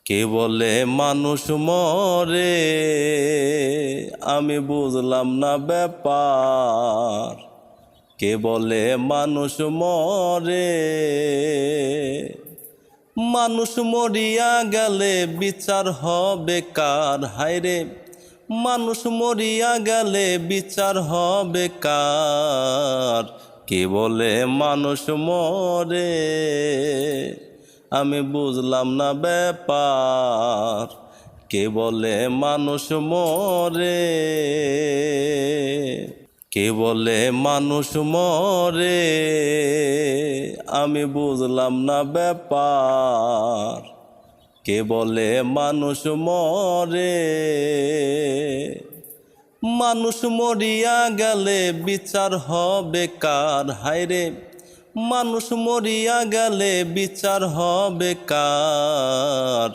কে বলে মানুষ মরে, আমি বুঝলাম না ব্যাপার। কে বলে মানুষ মরে, মানুষ মরিয়া গেলে বিচার হবে কার? হায়রে, মানুষ মরিয়া গেলে বিচার হবে কার? কে বলে মানুষ মরে, আমি বুঝলাম না ব্যাপার। কে বলে মানুষ মরে, কে বলে মানুষ মরে, আমি বুঝলাম না ব্যাপার। কে বলে মানুষ মরে, মানুষ মরিয়া গেলে বিচার হবে কার? হায়রে, মানুষ মরিয়া গেলে বিচার হবে কার?